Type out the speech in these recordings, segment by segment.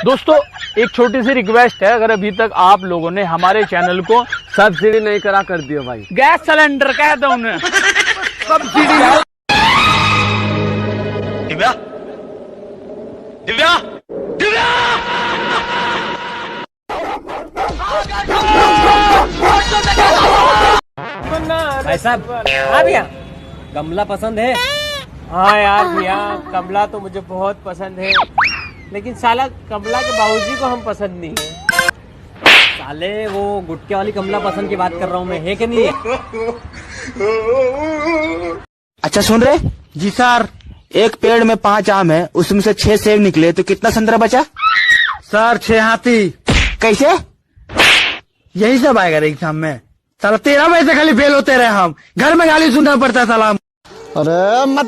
दोस्तों एक छोटी सी रिक्वेस्ट है, अगर अभी तक आप लोगों ने हमारे चैनल को सब्सिडी नहीं करा कर दियो भाई। गैस सिलेंडर कह दो उन्हें सब्सिडी। दिव्या दिव्या दिव्या भाई साहब, हाँ भैया, गमला पसंद है? हाँ यार भैया, कमला तो मुझे बहुत पसंद है, लेकिन साला कमला के बाबूजी को हम पसंद नहीं है। साले वो गुटके वाली कमला पसंद की बात कर रहा हूँ मैं, है कि नहीं है? अच्छा सुन रहे जी सर, एक पेड़ में 5 आम है, उसमें से 6 सेब निकले तो कितना संतरा बचा? सर 6 हाथी। कैसे? यही सब आएगा एग्जाम में। साला 13 बजे से खाली फेल होते रहे हम, घर में गाली सुनना पड़ता है सलाम। अरे मत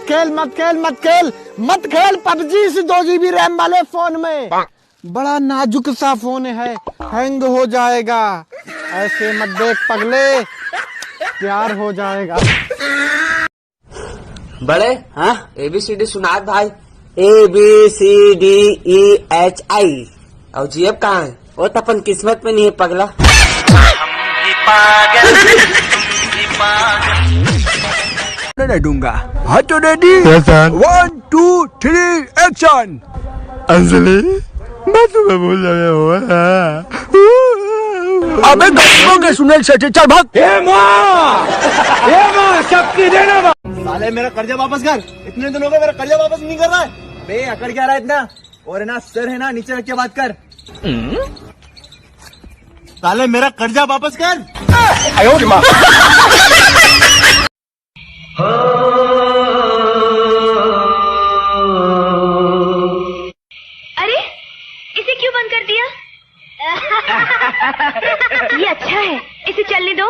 खेल पबजी से 2 GB रैम वाले फोन में। बड़ा नाजुक सा फोन है, हैंग हो जाएगा। ऐसे मत देख पगले, प्यार हो जाएगा। बड़े हाँ ABCD सुना भाई। ABCDEHI और जीएफ कहाँ है? वो तो अपन किस्मत में नहीं है पगला। दूंगा हाथ तो रेडी। 1 2 3 एक्शन। अंजलि मैं तुम्हें बोल रहे हो। अबे गरीबों के सुनील शेट्टी, चल भाग। सबकी देना। साले मेरा कर्जा वापस कर, इतने दिन हो गए मेरा कर्जा वापस नहीं कर रहा है। बे अकड़ क्या रहा है इतना? और है ना सर है ना, नीचे रख के बात कर। साले मेरा कर्जा वापस कर। अरे इसे क्यों बंद कर दिया? ये अच्छा है, इसे चलने दो।